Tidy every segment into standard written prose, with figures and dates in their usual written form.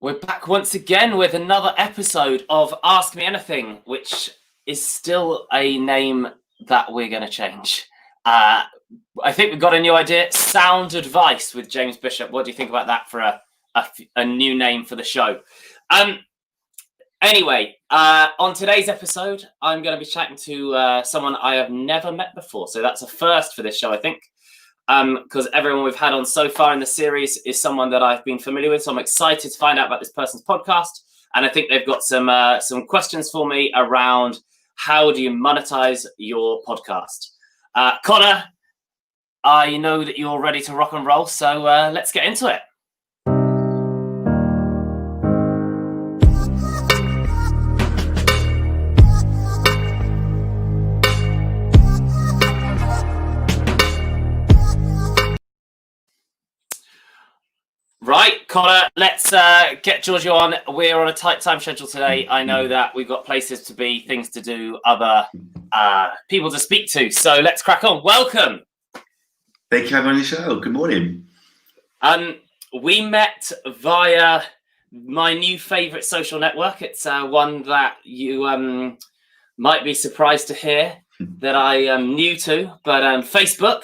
We're back once again with another episode of Ask Me Anything, which is still a name that we're going to change. I think we've got a new idea, Sound Advice with James Bishop. What do you think about that for a new name for the show? Anyway, on today's episode, I'm going to be chatting to someone I have never met before. So that's a first for this show, I think. Because everyone we've had on so far in the series is someone that I've been familiar with. So I'm excited to find out about this person's podcast. And I think they've got some questions for me around how do you monetize your podcast. Connor, I know that you're ready to rock and roll. So let's get into it. Right, Connor, let's get Giorgio on. We're on a tight time schedule today. I know that we've got places to be, things to do, other people to speak to. So let's crack on. Welcome. Thank you for having me on the show. Good morning. We met via my new favourite social network. It's one that you might be surprised to hear that I am new to, but Facebook.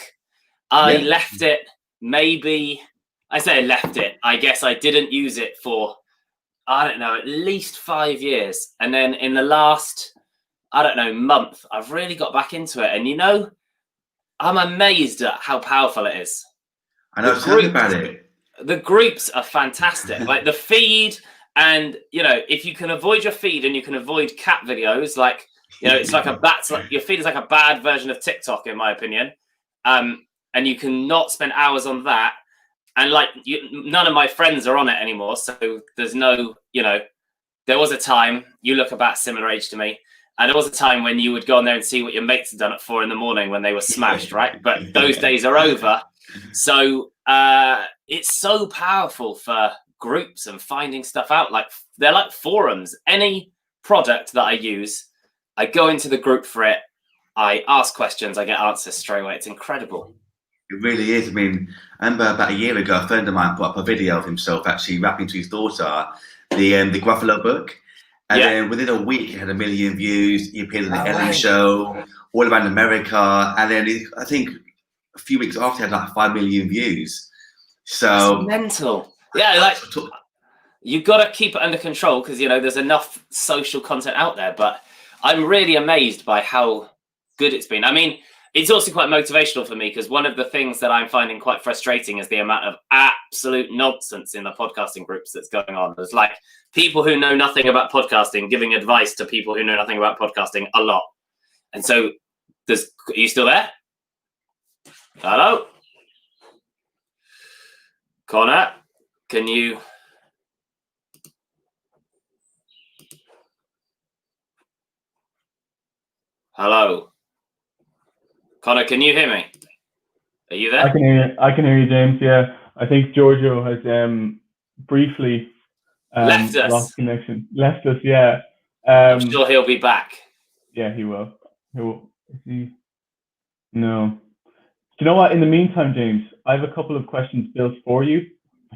I left it maybe... I say I left it. I guess I didn't use it for, I don't know, at least 5 years. And then in the last, I don't know, month, I've really got back into it. And, you know, I'm amazed at how powerful it is. I know, tell me about it. The groups are fantastic. Like the feed and, you know, if you can avoid your feed and you can avoid cat videos, like, you know, it's like your feed is like a bad version of TikTok, in my opinion. And you cannot spend hours on that. And like none of my friends are on it anymore. So there's no, you know, there was a time, you look about similar age to me. And there was a time when you would go on there and see what your mates had done at 4 a.m. when they were smashed, right? But those days are over. So it's so powerful for groups and finding stuff out. Like they're like forums. Any product that I use, I go into the group for it. I ask questions, I get answers straight away. It's incredible. It really is. I mean, I remember about a year ago, a friend of mine put up a video of himself actually rapping to his daughter the Gruffalo book. And then within a week, it had 1 million views. He appeared on the Ellen show, all around America. And then I think a few weeks after, he had like 5 million views. So it's mental. Yeah, like you've got to keep it under control because, you know, there's enough social content out there. But I'm really amazed by how good it's been. I mean, it's also quite motivational for me because one of the things that I'm finding quite frustrating is the amount of absolute nonsense in the podcasting groups that's going on. There's like people who know nothing about podcasting giving advice to people who know nothing about podcasting a lot. And so are you still there? Hello? Connor, can you... Hello? Connor, can you hear me? Are you there? I can hear you, James. Yeah, I think Giorgio has briefly left us. Lost connection. Left us. Yeah. I'm sure he'll be back. Yeah, he will. He will. No. Do you know what? In the meantime, James, I have a couple of questions built for you.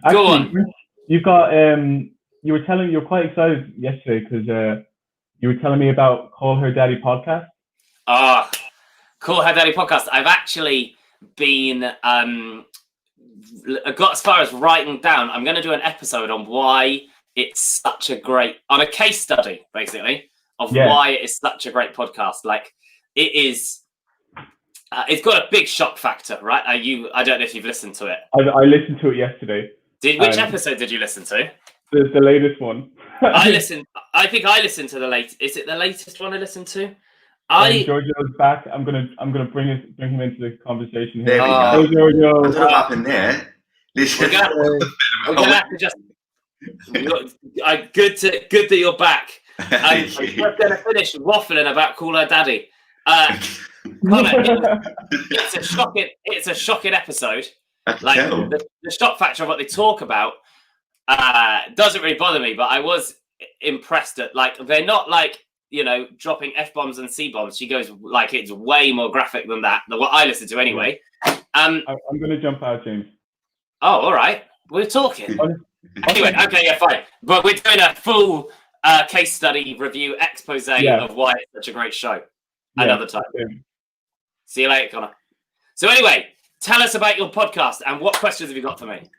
Go on. You've got. You were quite excited yesterday because you were telling me about Call Her Daddy podcast. Call Her Daddy podcast. I've actually been got as far as writing down. I'm going to do an episode on why it's such a great, on a case study, basically, of why it is such a great podcast. Like it is, it's got a big shock factor, right? I don't know if you've listened to it. I listened to it yesterday. Which episode did you listen to? The latest one. I think I listened to the latest. Is it the latest one I listened to? Giorgio's back. I'm gonna bring him into the conversation here. There we go. Hey, Giorgio. What's happened there? We're gonna have to just. Good that you're back. I'm just gonna finish waffling about Call Her Daddy. Connor, it's a shocking episode. Like the shock factor of what they talk about doesn't really bother me, but I was impressed at like they're not like, you know, dropping F-bombs and C-bombs. She goes like it's way more graphic than that, than what I listen to anyway. I'm going to jump out, James. Oh, all right. We're talking. Anyway, okay, yeah, fine. But we're doing a full case study review expose of why it's such a great show. Another time. Yeah. See you later, Connor. So anyway, tell us about your podcast and what questions have you got for me?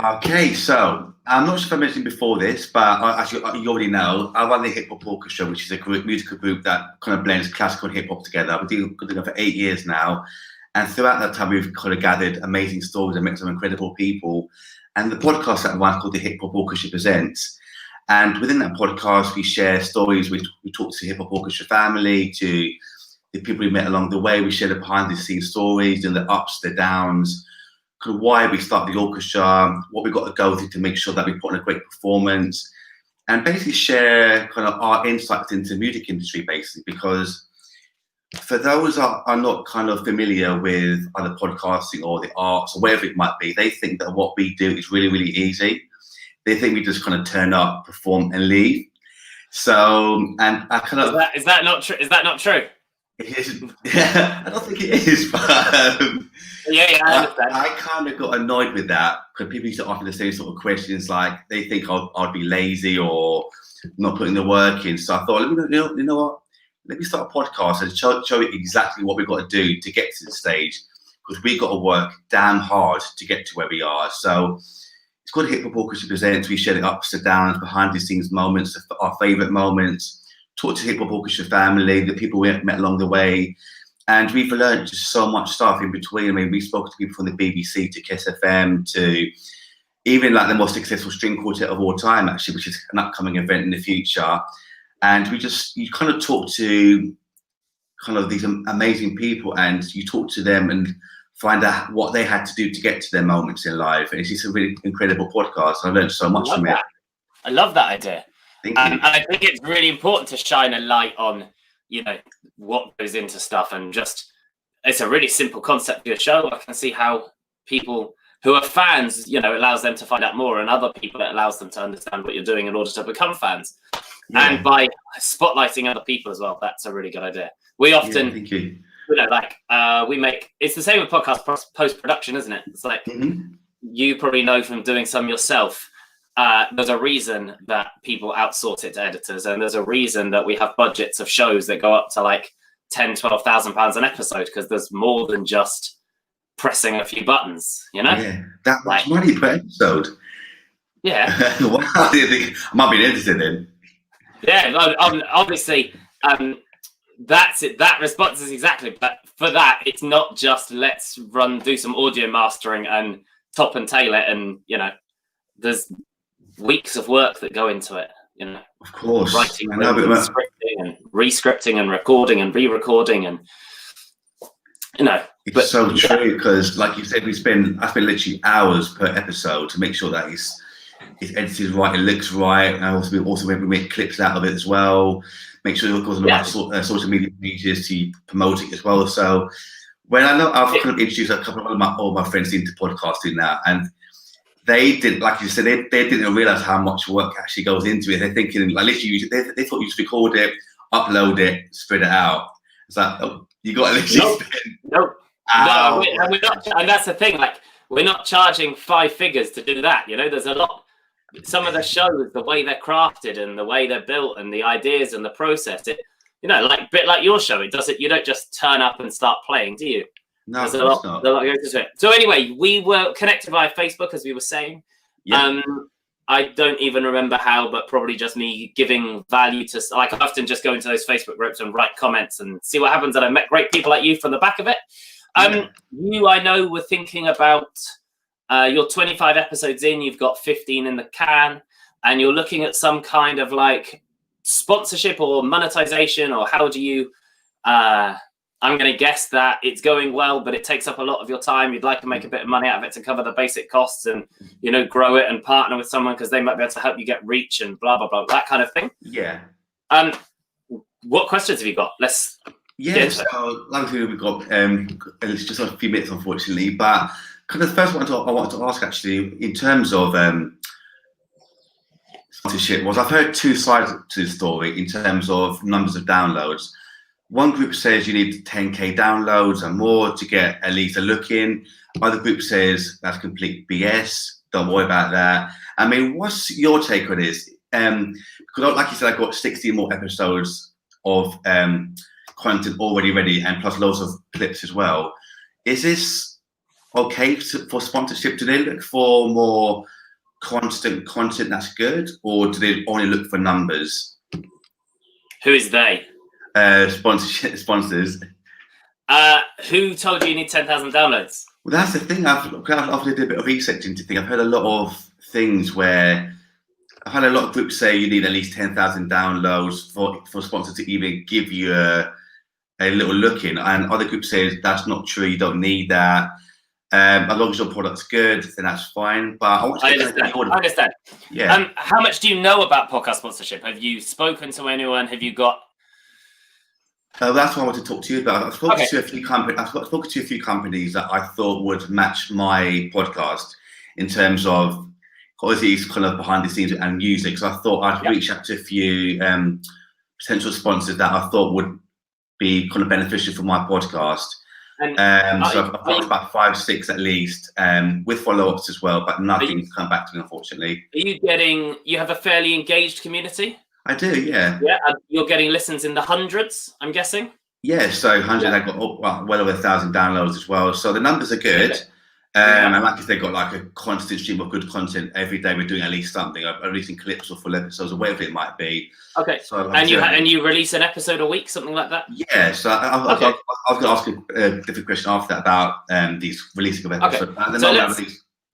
Okay, so I'm not sure if I mentioned before this, but as you already know, I run the Hip Hop Orchestra, which is a musical group that kind of blends classical and hip hop together. We've been doing it for 8 years now, and throughout that time, we've kind of gathered amazing stories and met some incredible people. And the podcast that I run called the Hip Hop Orchestra Presents. And within that podcast, we share stories. We talk to the Hip Hop Orchestra family, to the people we met along the way. We share the behind-the-scenes stories and the ups, the downs, kind of why we started the orchestra, what we've got to go through to make sure that we put on a great performance, and basically share kind of our insights into the music industry, basically, because for those that are not kind of familiar with either podcasting or the arts or wherever it might be, they think that what we do is really, really easy. They think we just kind of turn up, perform, and leave. So, and I kind of is that not true? Is that not true? It is. Yeah, I don't think it is, but yeah, I understand. I kind of got annoyed with that because people used to ask me the same sort of questions, like they think I'd be lazy or not putting the work in. So I thought, you know what? Let me start a podcast and show you exactly what we've got to do to get to the stage, because we've got to work damn hard to get to where we are. So it's called Hip Hop Orchestra Presents. We share the ups and downs, behind the scenes moments, our favourite moments. Talk to the Hip Hop Orchestra family, the people we met along the way, and we've learned just so much stuff in between. I mean, we spoke to people from the BBC to Kiss FM to even like the most successful string quartet of all time, actually, which is an upcoming event in the future. And you kind of talk to kind of these amazing people, and you talk to them and find out what they had to do to get to their moments in life. And it's just a really incredible podcast. I learned so much from it. I love that idea. And I think it's really important to shine a light on, what goes into stuff, and just, it's a really simple concept for your show. I can see how people who are fans, it allows them to find out more, and other people, it allows them to understand what you're doing in order to become fans. Yeah. And by spotlighting other people as well, that's a really good idea. We often, thank you. We make, it's the same with podcast post-production, isn't it? It's like, you probably know from doing some yourself, there's a reason that people outsource it to editors, and there's a reason that we have budgets of shows that go up to like £10,000-12,000 an episode, because there's more than just pressing a few buttons, Yeah, that much money per episode. Yeah. Wow, I might be edited in. Yeah, obviously, that's it. That response is exactly. But for that, it's not just let's do some audio mastering and top and tail it, and there's weeks of work that go into it. Of course, writing, scripting, and re-scripting, and recording, and re-recording, and It's so true, because, like you said, I spend literally hours per episode to make sure that it's edited right, it looks right, and also we make clips out of it as well. Make sure it goes on the right social media pages to promote it as well. So when I know I've kind of introduced a couple of all my friends into podcasting now, and they didn't, like you said, they didn't realize how much work actually goes into it. They're thinking, like, literally, they thought you just record it, upload it, spread it out. It's like, oh, you got to literally spend. No, we're not, and that's the thing. Like, we're not charging 5 figures to do that. There's a lot. Some of the shows, the way they're crafted and the way they're built, and the ideas and the process, it, like bit like your show. It doesn't. You don't just turn up and start playing, do you? No, there's a lot goes into it. So anyway, we were connected via Facebook, as we were saying. Yeah. I don't even remember how, but probably just me giving value to, like, I often just go into those Facebook groups and write comments and see what happens. And I met great people like you from the back of it. You, I know, were thinking about you're 25 episodes in, you've got 15 in the can, and you're looking at some kind of like sponsorship or monetization, or how do you, I'm going to guess that it's going well, but it takes up a lot of your time. You'd like to make a bit of money out of it to cover the basic costs and, grow it and partner with someone because they might be able to help you get reach and blah, blah, blah, that kind of thing. Yeah. What questions have you got? Let's so like we've got it's just a few minutes, unfortunately, but kind of the first one I wanted to ask, actually, in terms of sponsorship, was I've heard 2 sides to the story in terms of numbers of downloads. One group says you need 10k downloads and more to get at least a look in. Other group says that's complete BS. don't worry about that. I mean, what's your take on this? Because like you said, I've got 60 more episodes of content already ready, and plus loads of clips as well. Is this okay for sponsorship? Do they look for more constant content that's good, or do they only look for numbers? Who is they? Sponsors. Who told you need 10,000 downloads? Well, that's the thing. I've did a bit of research into things. I've heard a lot of things where I've had a lot of groups say you need at least 10,000 downloads for sponsors to even give you a little look in, and other groups say that's not true. You don't need that. As long as your product's good, then that's fine. But I understand. Yeah. How much do you know about podcast sponsorship? Have you spoken to anyone? Have you got? That's what I want to talk to you about. I've spoken to a few companies. I've spoken to a few companies that I thought would match my podcast in terms of obviously it's kind of behind the scenes and music. So I thought I'd reach out to a few potential sponsors that I thought would be kind of beneficial for my podcast. So I've got about 5, 6 at least, with follow-ups as well, but nothing's come back to me, unfortunately. Are you have a fairly engaged community? I do, yeah. Yeah, you're getting listens in the hundreds, I'm guessing? Yeah, so 100, I got well over 1,000 downloads as well. So the numbers are good. And like if they've got like a constant stream of good content every day, we're doing at least something, releasing clips or full episodes or whatever it might be. Okay. So and you release an episode a week, something like that? Yeah. So I was going to ask a different question after that about these releasing of episodes. Okay. So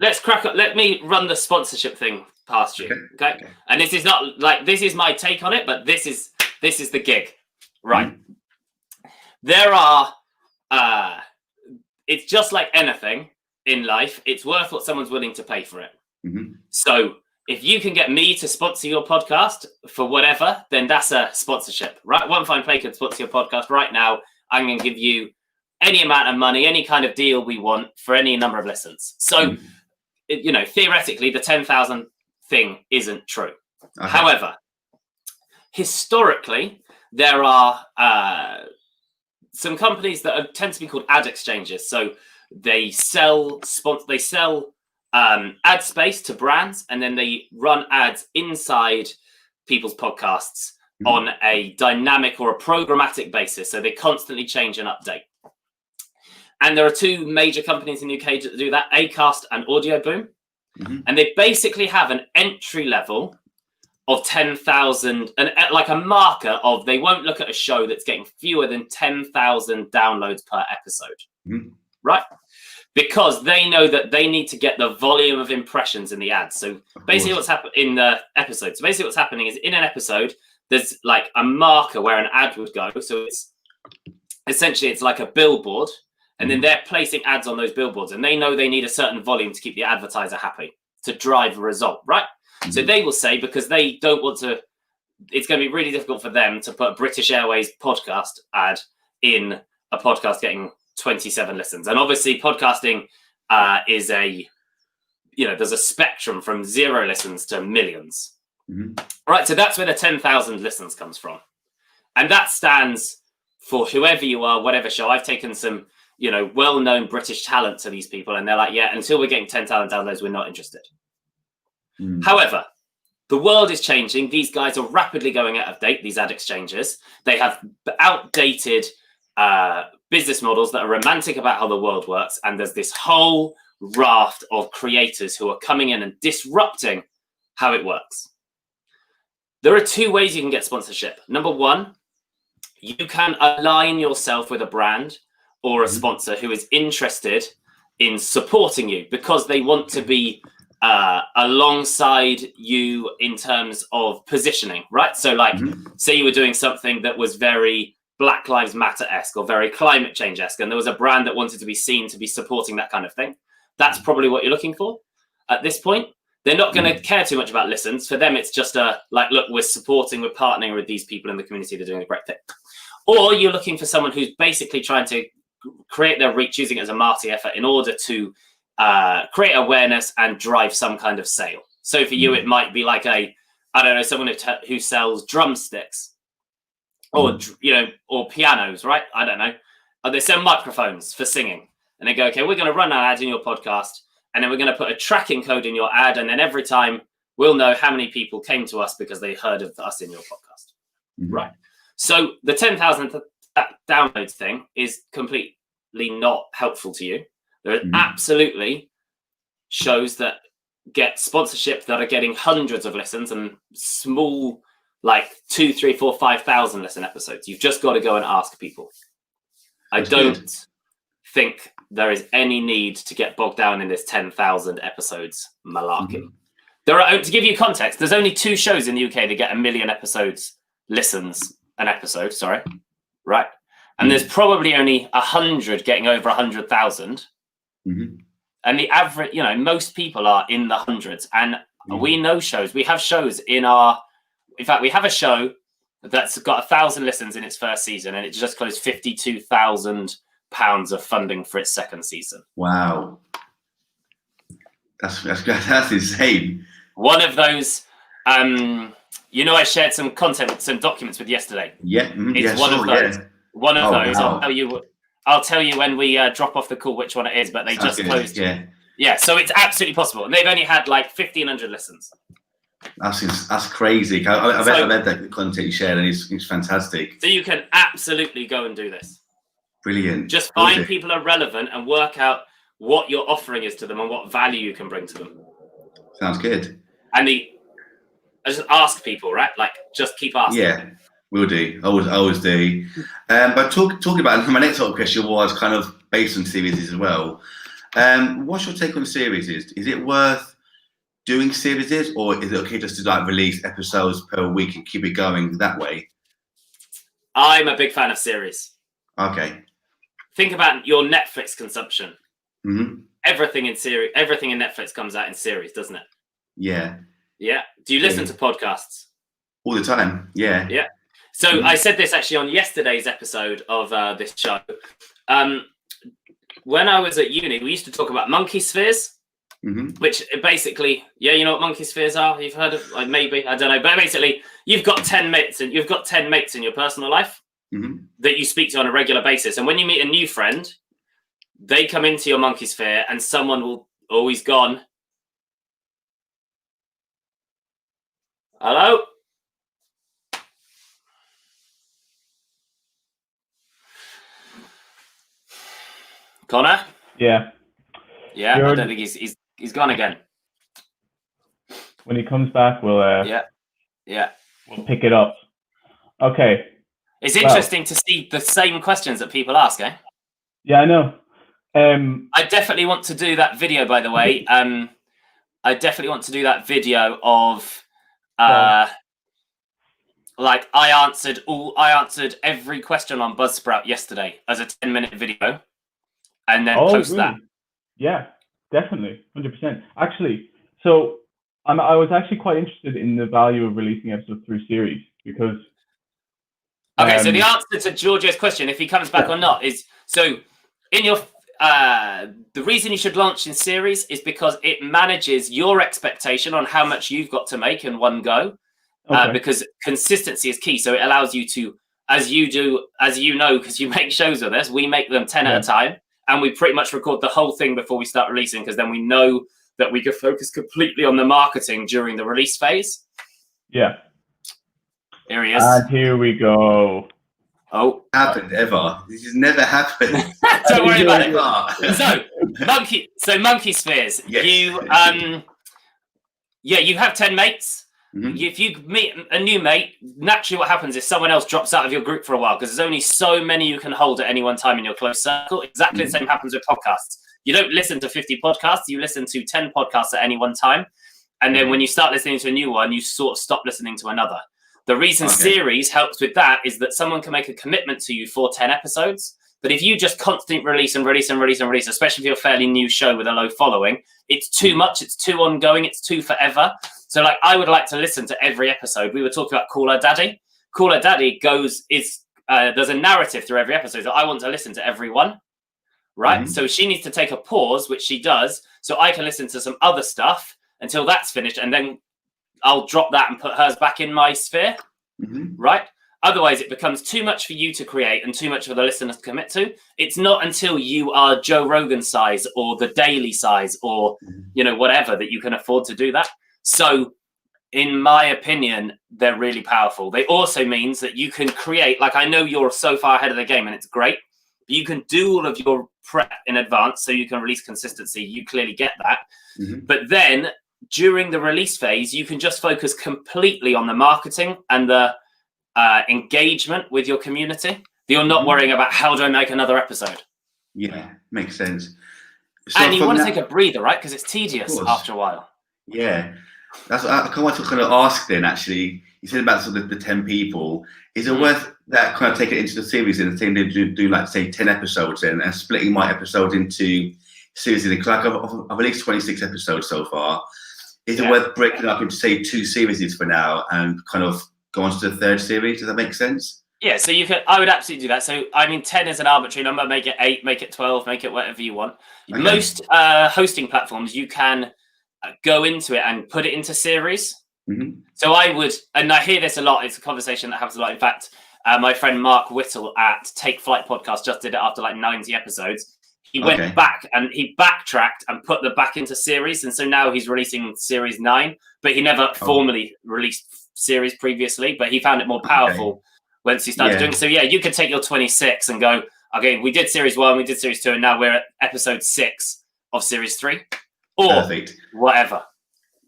let's crack up. Let me run the sponsorship thing past you. Okay. And this is not like this is my take on it, but this is the gig, right? Mm-hmm. There are. It's just like anything in life, it's worth what someone's willing to pay for it. Mm-hmm. So if you can get me to sponsor your podcast for whatever, then that's a sponsorship, right? One Fine Play can sponsor your podcast right now. I'm going to give you any amount of money, any kind of deal we want for any number of listens. So, theoretically, the 10,000 thing isn't true. Okay. However, historically, there are some companies that tend to be called ad exchanges. So they sell ad space to brands, and then they run ads inside people's podcasts on a dynamic or a programmatic basis. So they constantly change and update. And there are 2 major companies in the UK that do that, Acast and Audioboom. Mm-hmm. And they basically have an entry level of 10,000, and like a marker of they won't look at a show that's getting fewer than 10,000 downloads per episode. Mm-hmm. Right? Because they know that they need to get the volume of impressions in the ads. So basically what's happening in the episode. So basically what's happening is in an episode, there's like a marker where an ad would go. So it's essentially, it's like a billboard. And then they're placing ads on those billboards. And they know they need a certain volume to keep the advertiser happy, to drive a result, right? Mm-hmm. So they will say, because they don't want to, it's going to be really difficult for them to put a British Airways podcast ad in a podcast getting 27 listens. And obviously podcasting is there's a spectrum from 0 listens to millions. Mm-hmm. Right, so that's where the 10,000 listens comes from. And that stands for whoever you are, whatever show. I've taken some, well-known British talent to these people, and they're like, yeah, until we're getting 10,000 downloads, we're not interested. Mm. However, the world is changing. These guys are rapidly going out of date, these ad exchanges. They have outdated business models that are romantic about how the world works, and there's this whole raft of creators who are coming in and disrupting how it works. There are 2 ways you can get sponsorship. Number 1, you can align yourself with a brand or a sponsor who is interested in supporting you because they want to be alongside you in terms of positioning, right? So like, say you were doing something that was very Black Lives Matter-esque or very climate change-esque, and there was a brand that wanted to be seen to be supporting that kind of thing. That's probably what you're looking for at this point. They're not going to care too much about listens. For them, it's just look, we're partnering with these people in the community. They're doing a great thing. Or you're looking for someone who's basically trying to create their reach, using it as a marketing effort in order to create awareness and drive some kind of sale. So for you, it might be like someone who sells drumsticks or pianos, right? I don't know. Or they sell microphones for singing, and they go, okay, we're going to run an ad in your podcast, and then we're going to put a tracking code in your ad, and then every time we'll know how many people came to us because they heard of us in your podcast. Right. So the 10,000 downloads thing is completely not helpful to you. There are absolutely shows that get sponsorship that are getting hundreds of listens and small, like 2, 3, 4, 5,000 listen episodes. You've just got to go and ask people. That's don't good. think there is any need to get bogged down in this 10,000 episodes malarkey. There are, to give you context, there's only 2 shows in the UK that get 1 million listens an episode, sorry. Right. And there's probably only 100 getting over 100,000. And the average, most people are in the hundreds. And we know shows. We have shows in fact, we have a show that's got 1,000 listens in its first season, and it just closed £52,000 of funding for its second season. Wow. That's insane. One of those, I shared some content, some documents with yesterday. Yeah. It's one of those. Yeah. One of those. Wow. I'll tell you when we drop off the call which one it is, but they just closed. Yeah, so it's absolutely possible. And they've only had like 1,500 listens. That's crazy. I read that content you shared, and it's fantastic. So you can absolutely go and do this. Brilliant. Just find people are relevant and work out what your offering is to them and what value you can bring to them. Sounds good. And just ask people, right? Like, just keep asking. Yeah, will do. I always do. But talking about my next question was kind of based on series as well. What's your take on series? Is it worth doing series, or is it okay just to release episodes per week and keep it going that way? I'm a big fan of series. Okay. Think about your Netflix consumption. Everything in Netflix comes out in series, doesn't it? Yeah. Yeah. Do you listen to podcasts? All the time. Yeah. Yeah. So I said this actually on yesterday's episode of this show. When I was at uni, we used to talk about monkey spheres, which basically, you know what monkey spheres are? You've heard of, maybe, I don't know, but basically, you've got 10 mates, and you've got 10 mates in your personal life that you speak to on a regular basis. And when you meet a new friend, they come into your monkey sphere, and someone will always gone. Hello? Connor? Yeah. Yeah, I don't think he's gone again. When he comes back, we'll we'll pick it up. Okay. It's interesting to see the same questions that people ask, eh? Yeah, I know. I definitely want to do that video, by the way. I definitely want to do that video of like I answered every question on Buzzsprout yesterday as a 10-minute video, and then post that. Yeah, definitely, 100%. Actually, so I was actually quite interested in the value of releasing episodes through series because. Okay, so the answer to Giorgio's question, if he comes back or not, is so in your the reason you should launch in series is because it manages your expectation on how much you've got to make in one go. Because consistency is key. So it allows you to, as you know, because you make shows with us, we make them 10 at a time, and we pretty much record the whole thing before we start releasing, because then we know that we can focus completely on the marketing during the release phase. Yeah. Here he is. And here we go. Oh. Happened ever. This has never happened. Don't worry about it. So monkey spheres. Yes. You have 10 mates. If you meet a new mate, naturally what happens is someone else drops out of your group for a while, because there's only so many you can hold at any one time in your close circle. Exactly the same happens with podcasts. You don't listen to 50 podcasts, you listen to 10 podcasts at any one time. And then when you start listening to a new one, you sort of stop listening to another. The reason series helps with that is that someone can make a commitment to you for 10 episodes. But if you just constantly release, especially if you're a fairly new show with a low following, it's too much, it's too ongoing, it's too forever. So like, I would like to listen to every episode. We were talking about Call Her Daddy. Call Her Daddy there's a narrative through every episode that I want to listen to every one, right? So she needs to take a pause, which she does, so I can listen to some other stuff until that's finished, and then I'll drop that and put hers back in my sphere, right? Otherwise, it becomes too much for you to create and too much for the listeners to commit to. It's not until you are Joe Rogan size or the Daily size or, whatever, that you can afford to do that. So in my opinion, they're really powerful. They also means that you can create, like, I know you're so far ahead of the game and it's great, but you can do all of your prep in advance so you can release consistency. You clearly get that. But then during the release phase, you can just focus completely on the marketing and the engagement with your community. You're not worrying about how do I make another episode. Yeah, makes sense. So and you want to take a breather, right? Because it's tedious after a while. Yeah. That's what I want to kind of ask then, actually. You said about sort of the 10 people. Is it worth that kind of taking it into the series and saying they do like, say, 10 episodes then and splitting my episodes into series? Because like I've released 26 episodes so far. Is it worth breaking up into, say, 2 series for now and kind of go on to the 3rd series? Does that make sense? Yeah, so I would absolutely do that. So, I mean, 10 is an arbitrary number. Make it 8, make it 12, make it whatever you want. Okay. Most hosting platforms, you can go into it and put it into series. So I would, and I hear this a lot. It's a conversation that happens a lot. In fact, my friend Mark Whittle at Take Flight Podcast just did it after like 90 episodes. He went back and he backtracked and put them back into series. And so now he's releasing series 9, but he never formally released series previously, but he found it more powerful once he started doing it. So yeah, you could take your 26 and go, okay, we did series 1, we did series 2, and now we're at episode 6 of series 3 or whatever.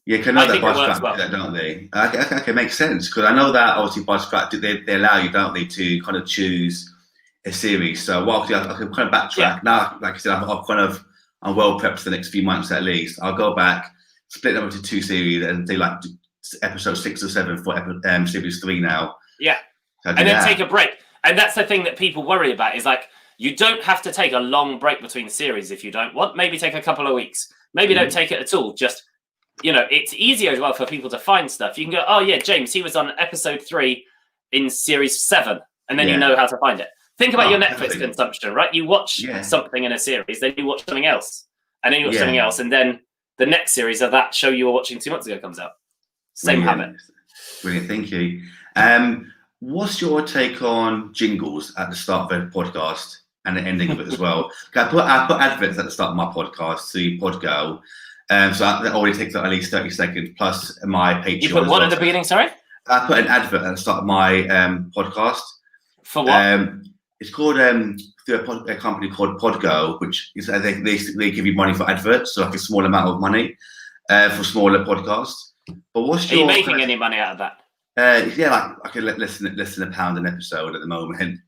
Yeah, because I know that Buzzsprout do that, don't they? Okay, makes sense. Because I know that obviously Buzzsprout, they allow you, don't they, to kind of choose a series. So I can kind of backtrack. Now, like I said, I'm well prepped for the next few months at least. I'll go back, split them into 2 series and do like episode 6 or 7 for series 3 now. Yeah. So and then take a break. And that's the thing that people worry about is like, you don't have to take a long break between series if you don't want. Maybe take a couple of weeks. Maybe don't take it at all. Just, it's easier as well for people to find stuff. You can go, oh yeah, James, he was on episode 3 in series 7. And then you know how to find it. Think about your Netflix consumption, right? You watch something in a series, then you watch something else. And then you watch something else. And then the next series of that show you were watching 2 months ago comes out. Same habit. Brilliant, thank you. What's your take on jingles at the start of a podcast and the ending of it as well? I put adverts at the start of my podcast to Podgo. So that already takes at least 30 seconds plus my Patreon. You put what at the beginning, sorry? I put an advert at the start of my podcast. For what? It's called through a company called Podgo, which is they give you money for adverts, so like a small amount of money for smaller podcasts. But what's your? Are you making any money out of that? Yeah, like I can listen £1 an episode at the moment.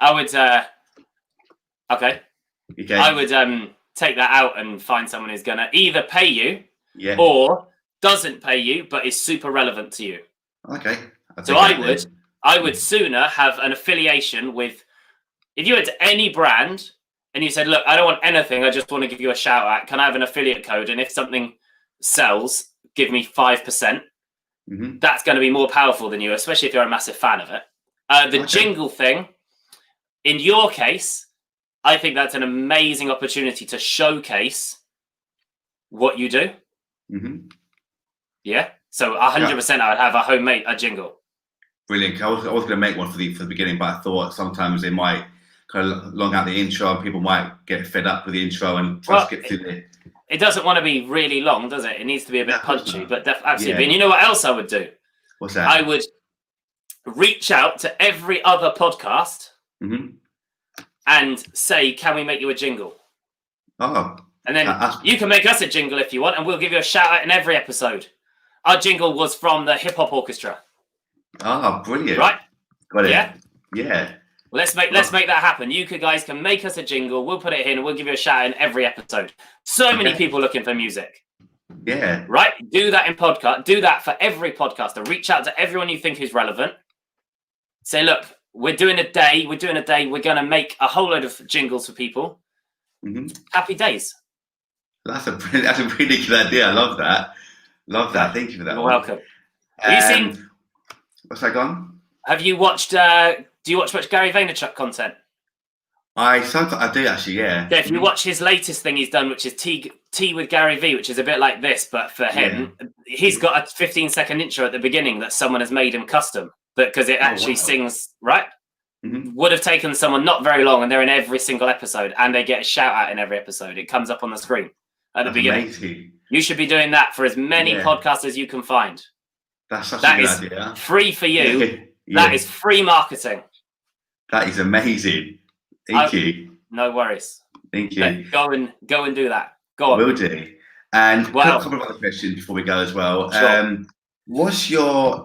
I would. Okay. I would take that out and find someone who's gonna either pay you, or doesn't pay you but is super relevant to you. Okay. So I would sooner have an affiliation with. If you went to any brand and you said, "Look, I don't want anything. I just want to give you a shout out. Can I have an affiliate code? And if something sells, give me 5%." That's going to be more powerful than you, especially if you're a massive fan of it. The jingle thing, in your case, I think that's an amazing opportunity to showcase what you do. Yeah. So 100% I would have a jingle. Brilliant. I was going to make one for the beginning, but I thought sometimes they might kind of long out the intro and people might get fed up with the intro and try to skip through the... It doesn't want to be really long, does it? It needs to be a bit punchy, but absolutely. And you know what else I would do? What's that? I would reach out to every other podcast and say, "Can we make you a jingle?" Oh. And then you can make us a jingle if you want, and we'll give you a shout out in every episode. Our jingle was from the Hip Hop Orchestra. Oh, brilliant! Right? Got it. Yeah. Yeah. Let's make that happen. You guys can make us a jingle. We'll put it in and we'll give you a shout out in every episode. So many people looking for music. Yeah. Right? Do that in podcast. Do that for every podcaster. Reach out to everyone you think is relevant. Say, look, we're doing a day. We're going to make a whole load of jingles for people. Happy days. That's a really good idea. I love that. Thank you for that. You're welcome. Have you seen... What's that gone? Have you watched... do you watch much Gary Vaynerchuk content? I do actually, yeah. Yeah, if you watch his latest thing he's done, which is Tea with Gary V, which is a bit like this, but for him, he's got a 15-second intro at the beginning that someone has made him custom. because it actually wow. sings, right? Mhm. Would have taken someone not very long, and they're in every single episode, and they get a shout out in every episode. It comes up on the screen at the That's beginning. amazing. You should be doing that for as many Yeah. podcasts as you can find. That's such That a is good idea. free for you. Yeah. That is free marketing. That is amazing. Thank you. No worries. Thank you. Go and do that. Go on. Will do. And Wow. a couple of other questions before we go as well. Sure. What's your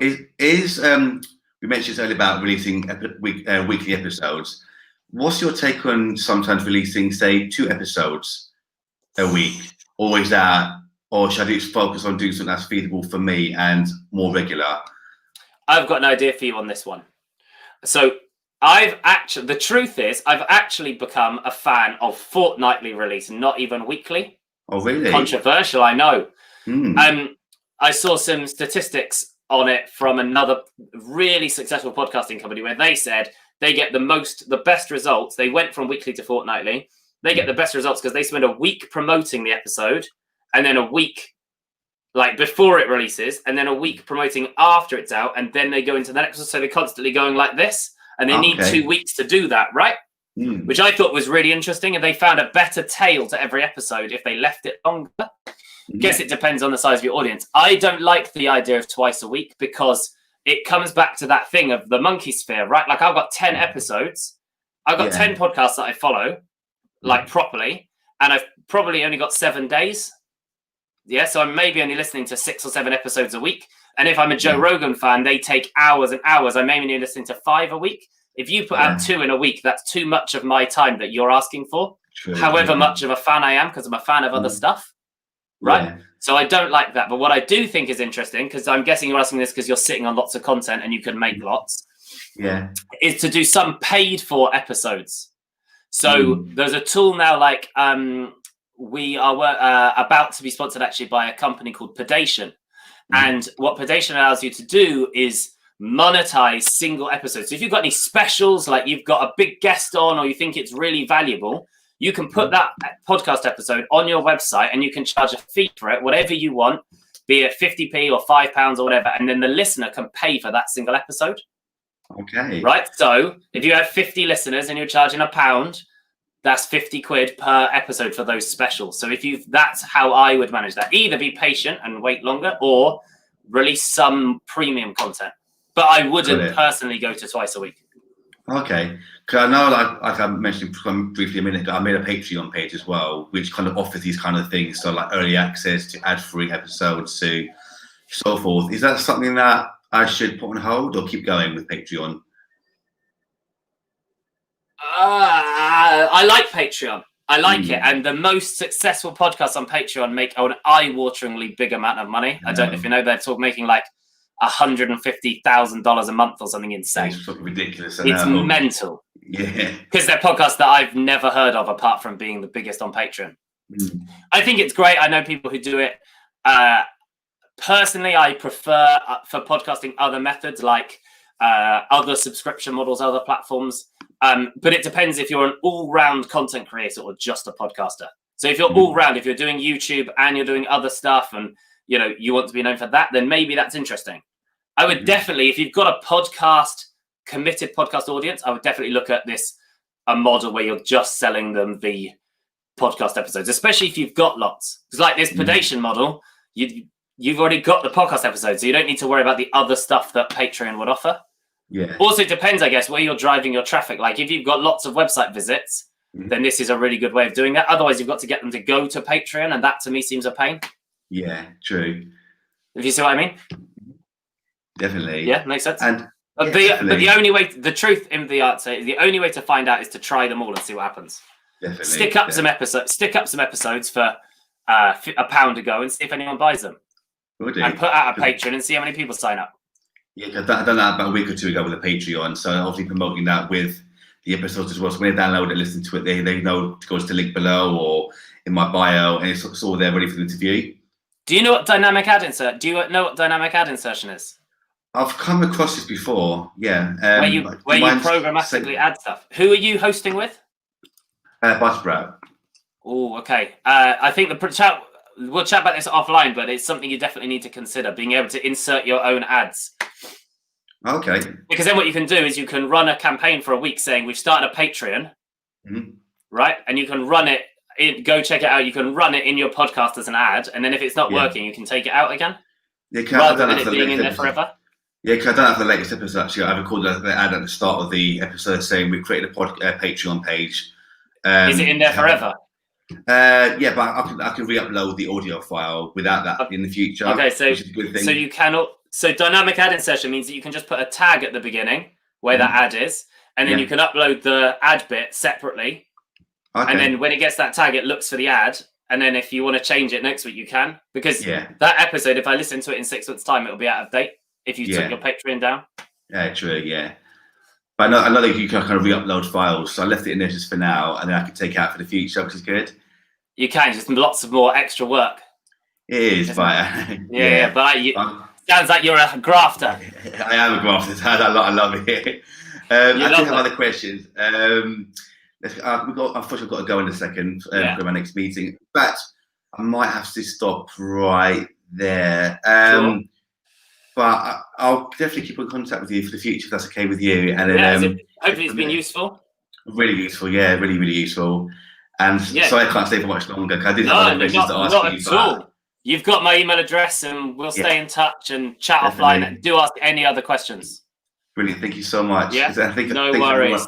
we mentioned earlier about releasing weekly episodes. What's your take on sometimes releasing, say, 2 episodes a week, or should I just focus on doing something that's feasible for me and more regular? I've got an idea for you on this one. So the truth is, I've actually become a fan of fortnightly release, not even weekly. Oh, really? Controversial, I know. Mm. I saw some statistics on it from another really successful podcasting company where they said they get the best results. They went from weekly to fortnightly. They get the best results because they spend a week promoting the episode, and then a week like before it releases, and then a week promoting after it's out, and then they go into the next one. So they're constantly going like this, and they need 2 weeks to do that, right? Mm. Which I thought was really interesting, and they found a better tail to every episode if they left it longer. Guess it depends on the size of your audience. I don't like the idea of twice a week because it comes back to that thing of the monkey sphere, right? Like I've got 10 episodes. I've got 10 podcasts that I follow, like properly, and I've probably only got 7 days. Yeah, so I'm maybe only listening to 6 or 7 episodes a week. And if I'm a Joe Rogan fan, they take hours and hours. I'm maybe only listening to 5 a week. If you put out 2 in a week, that's too much of my time that you're asking for. True, however much of a fan I am, because I'm a fan of other stuff. Right? Yeah. So I don't like that. But what I do think is interesting, because I'm guessing you're asking this because you're sitting on lots of content and you can make lots, is to do some paid for episodes. So there's a tool now, like we are about to be sponsored actually by a company called Podation. And what Podation allows you to do is monetize single episodes. So if you've got any specials, like you've got a big guest on, or you think it's really valuable, you can put that podcast episode on your website and you can charge a fee for it, whatever you want, be it 50p or £5 or whatever. And then the listener can pay for that single episode. Okay. Right. So if you have 50 listeners and you're charging £1, that's 50 quid per episode for those specials. So that's how I would manage that. Either be patient and wait longer or release some premium content. But I wouldn't personally go to twice a week. Okay. Because I know, like I mentioned briefly a minute ago, I made a Patreon page as well, which kind of offers these kind of things. So like early access to ad-free episodes to so forth. Is that something that I should put on hold or keep going with Patreon? I like Patreon. I like it. And the most successful podcasts on Patreon make an eye-wateringly big amount of money. I don't know if you know, they're making like $150,000 a month or something insane. It's ridiculous. It's mental. Yeah. Because they're podcasts that I've never heard of apart from being the biggest on Patreon. I think it's great. I know people who do it. Personally, I prefer for podcasting other methods like other subscription models, other platforms. But it depends if you're an all-round content creator or just a podcaster. So if you're all-round, if you're doing YouTube and you're doing other stuff and you want to be known for that, then maybe that's interesting. I would definitely, if you've got a committed podcast audience, I would definitely look at a model where you're just selling them the podcast episodes, especially if you've got lots. Because like this Podation model, you've already got the podcast episodes, so you don't need to worry about the other stuff that Patreon would offer. Yeah. Also, it depends, I guess, where you're driving your traffic. Like if you've got lots of website visits, then this is a really good way of doing that. Otherwise, you've got to get them to go to Patreon, and that to me seems a pain. Yeah, true. If you see what I mean? Definitely. Yeah, makes sense. And but the only way, the truth in the answer, the only way to find out is to try them all and see what happens. Definitely. Stick up some episodes for £1 to go and see if anyone buys them. And put out a Patreon and see how many people sign up. Yeah, because I've done that about a week or two ago with a Patreon. So obviously promoting that with the episodes as well. So when they download it, listen to it, they know to go to the link below or in my bio, and it's all there ready for them to view. Do you know what dynamic ad insert? Do you know what dynamic ad insertion is? I've come across this before. Yeah. Where you programmatically add stuff. Who are you hosting with? Buzzsprout. Oh, okay. I think we'll chat about this offline, but it's something you definitely need to consider, being able to insert your own ads. Okay. Because then what you can do is you can run a campaign for a week saying we've started a Patreon, right? And you can run it. Go check it out. You can run it in your podcast as an ad, and then if it's not working, you can take it out again. Yeah, rather than it being in there forever. Yeah, because I've done that for the latest episode. Actually, I recorded the ad at the start of the episode saying we created a Patreon page. Is it in there forever? Yeah, but I can re-upload the audio file without that in the future. Okay, so which is a good thing. So you cannot. So dynamic ad insertion means that you can just put a tag at the beginning where that ad is, and then you can upload the ad bit separately. Okay. And then when it gets that tag, it looks for the ad. And then if you want to change it next week, you can. Because that episode, if I listen to it in 6 months' time, it'll be out of date if you took your Patreon down. Yeah, true, yeah. But I know that you can kind of re-upload files, so I left it in there just for now, and then I can take it out for the future, which is good. You can, just lots of more extra work. It is, but... sounds like you're a grafter. I am a grafter. I love it. I do have other questions. Unfortunately, I've got to go in a second for my next meeting. But I might have to stop right there. Sure. But I'll definitely keep in contact with you for the future if that's okay with you. And then, hopefully it's been useful. Really useful, yeah, really, really useful. And sorry I can't stay for much longer because I did have other questions to ask you. Not at all. You've got my email address and we'll stay in touch and chat offline and do ask any other questions. Brilliant, thank you so much. Yeah, no worries.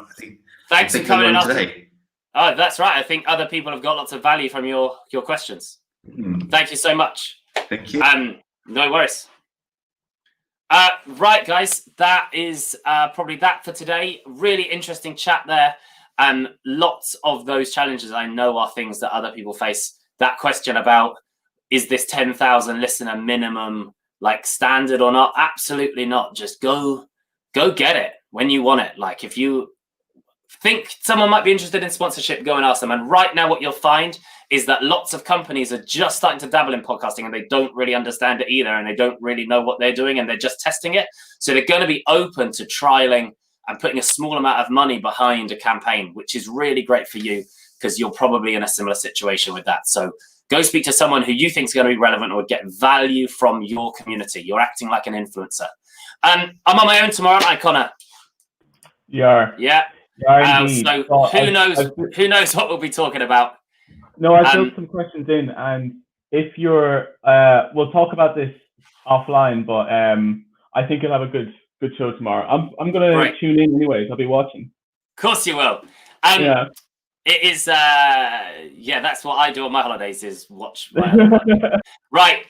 Thanks for coming in today. Oh, that's right. I think other people have got lots of value from your questions. Thank you so much. Thank you. No worries. Right, guys, that is probably that for today. Really interesting chat there. Lots of those challenges I know are things that other people face. That question about, is this 10,000 listener minimum like standard or not? Absolutely not. Just go get it when you want it. Like if you think someone might be interested in sponsorship, go and ask them. And right now what you'll find is that lots of companies are just starting to dabble in podcasting and they don't really understand it either. And they don't really know what they're doing and they're just testing it. So they're going to be open to trialing and putting a small amount of money behind a campaign, which is really great for you because you're probably in a similar situation with that. So go speak to someone who you think is going to be relevant or get value from your community. You're acting like an influencer. I'm on my own tomorrow night, Connor. You are. Yeah. So who knows what we'll be talking about? No, I built some questions in, and if you're, we'll talk about this offline. But I think you'll have a good show tomorrow. I'm gonna tune in anyways. I'll be watching. Of course you will. It is. That's what I do on my holidays is watch. Right.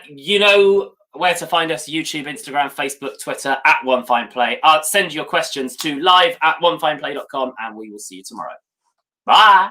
You know where to find us: YouTube, Instagram, Facebook, Twitter @OneFinePlay. Send your questions to live@onefineplay.com, and we will see you tomorrow. Bye.